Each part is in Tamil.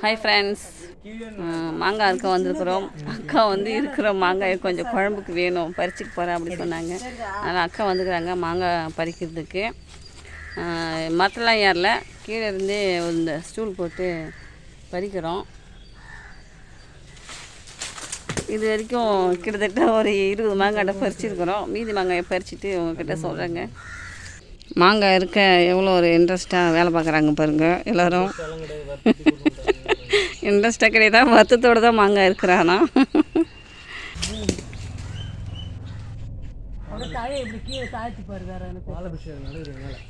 ஹாய் ஃப்ரெண்ட்ஸ், மாங்காய் அறுக்க வந்திருக்கிறோம். அக்கா வந்து இருக்கிற மாங்காய் கொஞ்சம் குழம்புக்கு வேணும், பறிச்சுட்டு போகிறேன் அப்படி சொன்னாங்க. அதனால் அக்கா வந்துக்கிறாங்க மாங்காய் பறிக்கிறதுக்கு. மரத்தெல்லாம் ஏறல, கீழே இருந்தே இந்த ஸ்டூல் போட்டு பறிக்கிறோம். இது வரைக்கும் கிட்டத்தட்ட ஒரு 20 மாங்காய் பறிச்சிருக்கிறோம். மீதி மாங்காயை பறிச்சுட்டு உங்ககிட்ட சொல்கிறேங்க. மாங்காய் இருக்க எவ்வளோ ஒரு இன்ட்ரெஸ்ட்டாக வேலை பார்க்குறாங்க பாருங்கள் எல்லோரும். இன்ட்ரெஸ்ட்டாக கிடையாது, வருத்தத்தோடு தான் மாங்காய் இருக்கிறானா.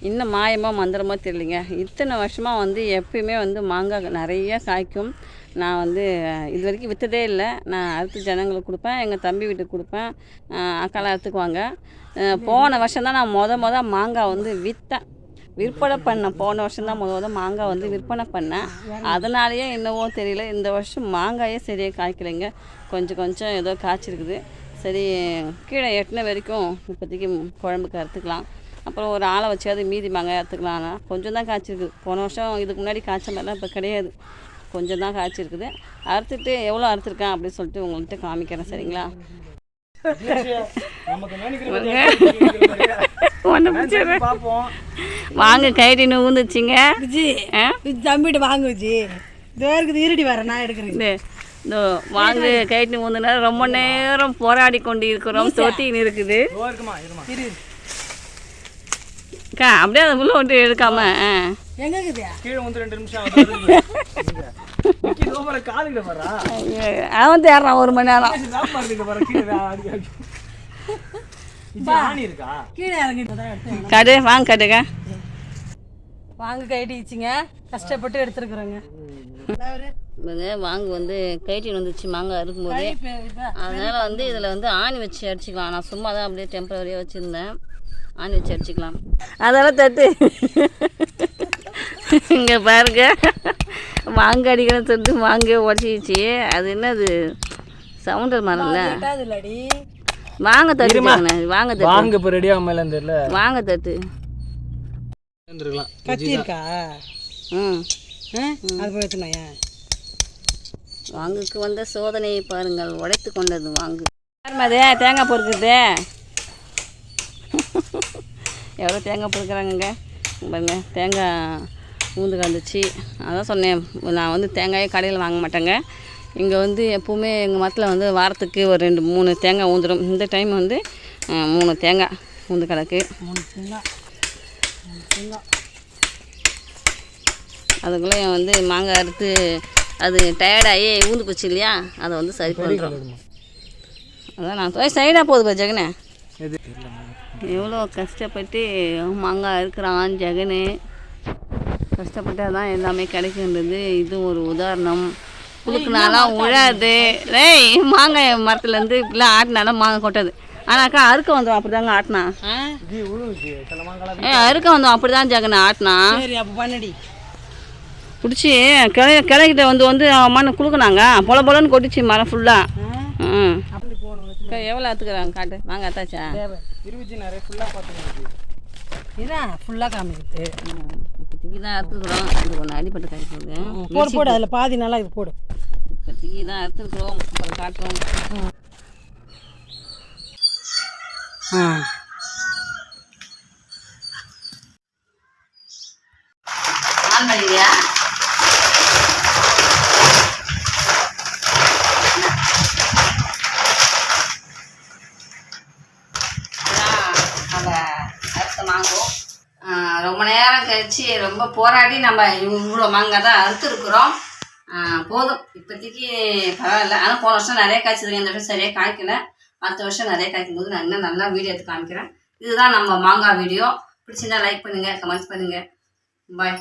இன்னும் மாயமாக மந்திரமோ தெரியலைங்க. இத்தனை வருஷமாக வந்து எப்பயுமே வந்து மாங்காய் நிறைய காய்க்கும். நான் வந்து இது வரைக்கும் விற்றதே இல்லை. நான் அறுத்து ஜனங்களுக்கு கொடுப்பேன், எங்கள் தம்பி வீட்டுக்கு கொடுப்பேன், அக்காலாம் அறுத்துக்குவாங்க. போன வருஷம் தான் நான் மொதல் மாங்காய் வந்து விற்பனை பண்ணேன். போன வருஷம் தான் முதல் மாங்காய் வந்து விற்பனை பண்ணேன். அதனாலேயே என்னவோ தெரியல, இந்த வருஷம் மாங்காயே சரியாக காய்க்கலைங்க. கொஞ்சம் ஏதோ காய்ச்சிருக்குது. சரி, கீழே எட்டின வரைக்கும் இப்போதைக்கு குழம்புக்கு அறுத்துக்கலாம். அப்புறம் ஒரு ஆளை வச்சாது மீதி மாங்காய் அறுத்துக்கலாம். ஆனால் கொஞ்சம் தான் காய்ச்சிருக்குது. போன வருஷம் இதுக்கு முன்னாடி காய்ச்ச மாதிரிலாம் இப்போ கிடையாது, கொஞ்சம் தான் காய்ச்சிருக்குது. அறுத்துட்டு எவ்வளோ அறுத்துருக்கேன் அப்படின்னு சொல்லிட்டு உங்கள்கிட்ட காமிக்கிறேன், சரிங்களா? வாங்க, கைடி நூந்துச்சிங்க. தம்பிட்டு வாங்க வச்சு இருடி வர நான் எடுக்கிறேன். இதோ வாங்க, கைட்டு ஊந்துனா ரொம்ப நேரம் போராடி கொண்டு இருக்கிறோம். தொத்தின்னு இருக்குது அப்படியே அதை உள்ள ஒன்று எடுக்காம அவன் தேடுறான் 1 மணி நேரம். கடு வாங்க, கடுங்க வாங்க, கைட்டிச்சிங்க. கஷ்டப்பட்டு எடுத்துருக்குறோங்க. வாங்க வந்து கைட்டின் வந்துச்சு மாங்காய் இருக்கும்போது. அதனால் வந்து இதில் வந்து ஆணி வச்சு அடிச்சிக்கலாம். நான் சும்மா தான் அப்படியே டெம்பரரியாக வச்சுருந்தேன். ஆணி வச்சு அடிச்சிக்கலாம். அதெல்லாம் தட்டு இங்கே பாருங்க, மாங்காய் அடிக்கணும்னு சொல்லிட்டு மாங்காய் உடச்சிச்சு. அது என்னது சவுண்டர் மரம்ல. வாங்க தட்டு, வாங்க தட்டு, வாங்க இப்போ ரெடியாக மேலே தெரியல. வாங்க தட்டு கத்தி இருக்கா? அது போய் வாங்குக்கு வந்த சோதனையை பாருங்கள், உடைத்து கொண்டது வாங்கு. அதே தேங்காய் பொறுக்குது. எவ்வளோ தேங்காய் பொறுக்கிறாங்க பாருங்க. தேங்காய் ஊந்து கலந்துச்சு. அதான் சொன்னேன், நான் வந்து தேங்காயை கடையில் வாங்க மாட்டேங்க. இங்கே வந்து எப்போவுமே எங்கள் மரத்தில் வந்து வாரத்துக்கு ஒரு 2-3 தேங்காய் ஊந்துடும். இந்த டைம் வந்து 3 தேங்காய் ஊந்து கிடக்கு. 3 தேங்காய். அதுக்குள்ளே வந்து மாங்காய் அறுத்து அது டயர்டாகி ஊந்து போச்சு இல்லையா, அதை வந்து சரி பண்ணுறோம். அதான் நான் சைடாக போகுது ஜெகனே. எவ்வளோ கஷ்டப்பட்டு மாங்காய் அறுக்கிறான் ஜெகனு. கஷ்டப்பட்டால் தான் எல்லாமே கிடைக்கின்றது. இது ஒரு உதாரணம். குளுக்குனாலாம் உழாது. மாங்காய் மரத்துலேருந்து இப்படிலாம் ஆட்டினாலும் மாங்காய் கொட்டாது. ஆனாக்கா அறுக்க வந்தோம் அப்படி தாங்க ஆட்டினா. அறுக்க வந்தோம் அப்படி தான் ஜெகனை ஆட்டினா. பண்ணடி பிடிச்சி கிளைக்கிட்ட வந்து மண்ணை குளுக்குனாங்க. பொலன்னு கொட்டிச்சு மரம் ஃபுல்லாக. எவ்வளோ அறுத்துக்கிறாங்க காட்டு வாங்க. அத்தாச்சா ஃபுல்லாக காமிக்குது. இப்போதைக்கு தான் அறுத்துக்கிறோம். இது ஒன்று அடிப்பட்டு கறி போடுது. போடு அதில் பாதி நல்லா இது போடு. இப்போதைக்கு தான் அறுத்துக்கிறோம், அப்புறம் காட்டுறோம். ஆன் பண்ணியா? ரொம்ப நேரம் கழிச்சு ரொம்ப போராடி நம்ம இவ்வளோ மாங்காய் தான் அறுத்துருக்குறோம். போதும் இப்போதைக்கு பரவாயில்ல. ஆனால் போன வருஷம் நிறைய காய்ச்சதுங்க, இந்த வருஷம் சரியாக காய்க்கல. அடுத்த வருஷம் நிறைய காய்க்கும் போது நான் இன்னும் நல்லா வீடியோ எடுத்து காமிக்கிறேன். இதுதான் நம்ம மாங்காய் வீடியோ. பிடிச்சிருந்தா லைக் பண்ணுங்கள், கமெண்ட்ஸ் பண்ணுங்கள். பாய்.